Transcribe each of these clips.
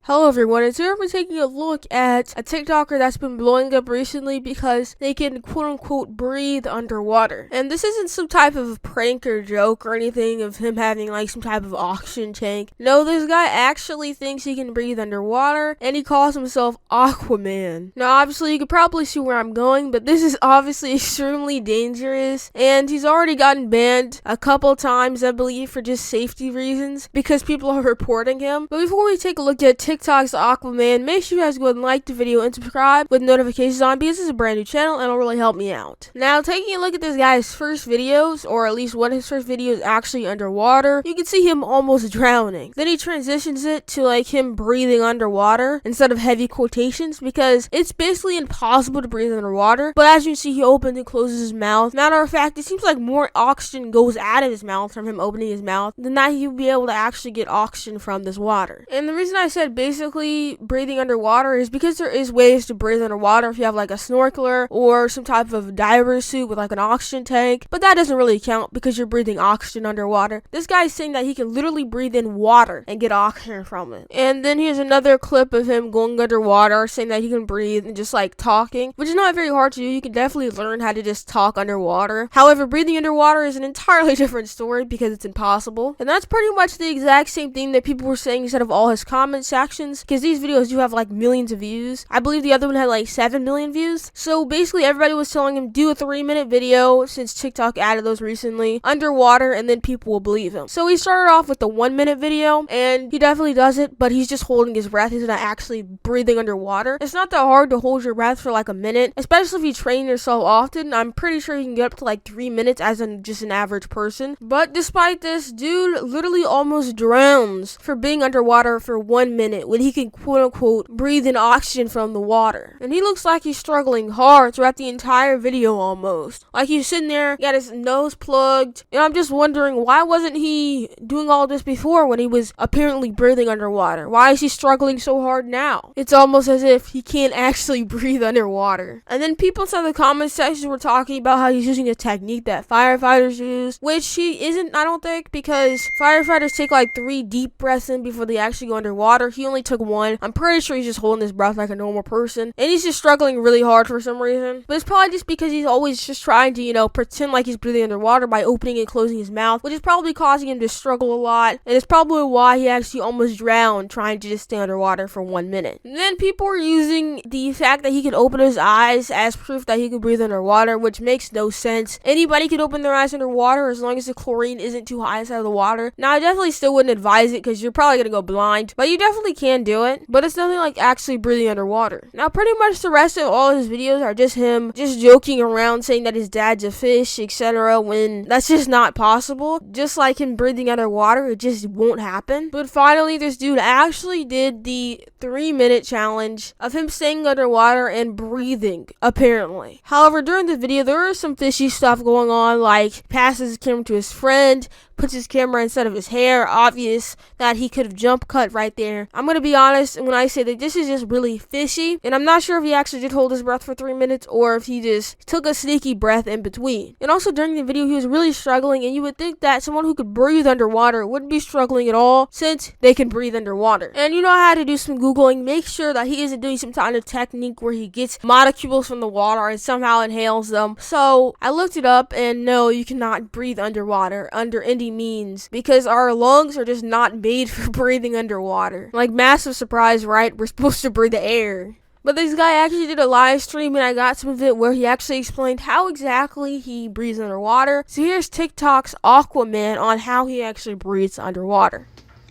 Hello everyone, and today we're taking a look at a TikToker that's been blowing up recently because they can quote-unquote breathe underwater. And this isn't some type of prank or joke or anything of him having like some type of oxygen tank. No, this guy actually thinks he can breathe underwater, and he calls himself Aquaman. Now obviously you could probably see where I'm going, but this is obviously extremely dangerous, and he's already gotten banned a couple times, I believe, for just safety reasons because people are reporting him. But before we take a look at TikTok's Aquaman, make sure you guys go and like the video and subscribe with notifications on because this is a brand new channel and it'll really help me out. Now, taking a look at this guy's first videos, or at least one of his first videos actually underwater, you can see him almost drowning. Then he transitions it to like him breathing underwater instead of heavy quotations because it's basically impossible to breathe underwater. But as you can see, he opens and closes his mouth. Matter of fact, it seems like more oxygen goes out of his mouth from him opening his mouth than that he'll be able to actually get oxygen from this water. And the reason I said basically breathing underwater is because there is ways to breathe underwater if you have like a snorkeler or some type of diver suit with like an oxygen tank, but that doesn't really count because you're breathing oxygen underwater. This guy is saying that he can literally breathe in water and get oxygen from it. And then here's another clip of him going underwater saying that he can breathe and just like talking, which is not very hard to do. You can definitely learn how to just talk underwater. However, breathing underwater is an entirely different story because it's impossible. And that's pretty much the exact same thing that people were saying instead of all his comment sections, because these videos do have like millions of views. I believe the other one had like 7 million views. So basically everybody was telling him do a 3-minute video, since TikTok added those recently, underwater, and then people will believe him. So he started off with the 1-minute video, and he definitely does it, but he's just holding his breath. He's not actually breathing underwater. It's not that hard to hold your breath for like a minute, especially if you train yourself often. I'm pretty sure you can get up to like 3 minutes as just an average person. But despite this, dude literally almost drowns for being underwater for 1 minute when he can quote-unquote breathe in oxygen from the water. And he looks like he's struggling hard throughout the entire video almost. Like he's sitting there, got his nose plugged, and I'm just wondering, why wasn't he doing all this before when he was apparently breathing underwater? Why is he struggling so hard now? It's almost as if he can't actually breathe underwater. And then people inside the comment section were talking about how he's using a technique that firefighters use, which he isn't, I don't think, because firefighters take like 3 deep breaths in before they actually go underwater. He only took 1. I'm pretty sure he's just holding his breath like a normal person, and he's just struggling really hard for some reason. But it's probably just because he's always just trying to, pretend like he's breathing underwater by opening and closing his mouth, which is probably causing him to struggle a lot, and it's probably why he actually almost drowned trying to just stay underwater for 1 minute. And then people were using the fact that he could open his eyes as proof that he could breathe underwater, which makes no sense. Anybody could open their eyes underwater as long as the chlorine isn't too high inside of the water. Now, I definitely still wouldn't advise it because you're probably gonna go blind, but you definitely can do it. But it's nothing like actually breathing underwater. Now, pretty much the rest of all his videos are just him just joking around saying that his dad's a fish, etc., when that's just not possible. Just like him breathing underwater, it just won't happen. But finally, this dude actually did the 3-minute challenge of him staying underwater and breathing, apparently. However, during the video, there was some fishy stuff going on, like passes his camera to his friend, puts his camera instead of his hair. Obvious that he could have jump cut right there. I'm gonna be honest when I say that this is just really fishy, and I'm not sure if he actually did hold his breath for 3 minutes or if he just took a sneaky breath in between. And also during the video, he was really struggling, and you would think that someone who could breathe underwater wouldn't be struggling at all since they can breathe underwater. And I had to do some Googling, make sure that he isn't doing some kind of technique where he gets molecules from the water and somehow inhales them. So I looked it up, and no, you cannot breathe underwater under any means because our lungs are just not made for breathing underwater. Like, massive surprise, right? We're supposed to breathe the air. But this guy actually did a live stream, and I got some of it where he actually explained how exactly he breathes underwater. So here's TikTok's Aquaman on how he actually breathes underwater.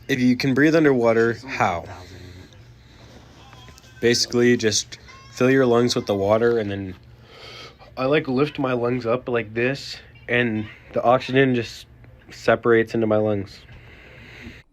If you can breathe underwater, how? Basically, just fill your lungs with the water, and then I lift my lungs up like this, and the oxygen just separates into my lungs.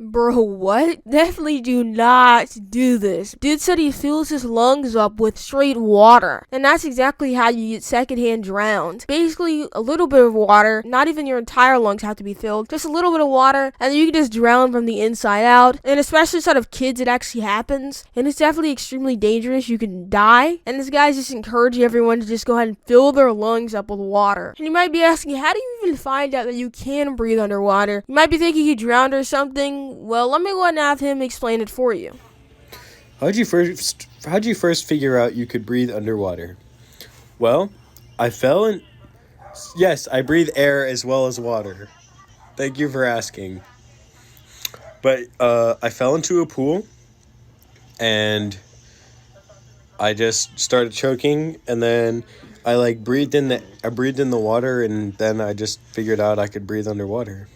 Bro, what? Definitely do not do this. Dude said he fills his lungs up with straight water. And that's exactly how you get secondhand drowned. Basically, a little bit of water, not even your entire lungs have to be filled, just a little bit of water, and you can just drown from the inside out. And especially inside of kids, it actually happens. And it's definitely extremely dangerous. You can die. And this guy's just encouraging everyone to just go ahead and fill their lungs up with water. And you might be asking, how do you even find out that you can breathe underwater? You might be thinking he drowned or something. Well, let me go ahead and have him explain it for you. How'd you first figure out you could breathe underwater? Well, I fell in. Yes, I breathe air as well as water. Thank you for asking. But I fell into a pool and I just started choking, and then I like breathed in the water, and then I just figured out I could breathe underwater.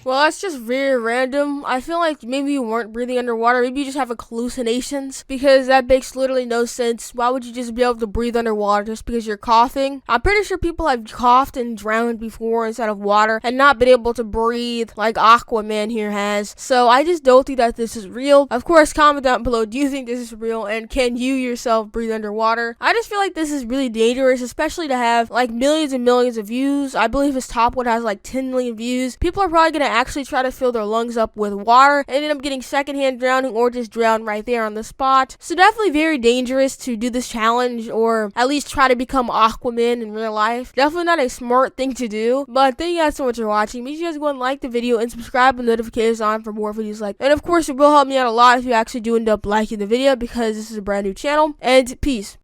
Well, that's just very random. I feel like maybe you weren't breathing underwater. Maybe you just have hallucinations, because that makes literally no sense. Why would you just be able to breathe underwater just because you're coughing? I'm pretty sure people have coughed and drowned before inside of water and not been able to breathe like Aquaman here has. So I just don't think that this is real. Of course, comment down below, do you think this is real, and can you yourself breathe underwater? I just feel like this is really dangerous, especially to have like millions and millions of views. I believe his top one has like 10 million views. People are probably gonna actually try to fill their lungs up with water and end up getting secondhand drowning or just drown right there on the spot. So definitely very dangerous to do this challenge, or at least try to become Aquaman in real life. Definitely not a smart thing to do. But thank you guys so much for watching. Make sure you guys go and like the video and subscribe with notifications on for more videos like that. And of course, it will help me out a lot if you actually do end up liking the video, because this is a brand new channel. And peace.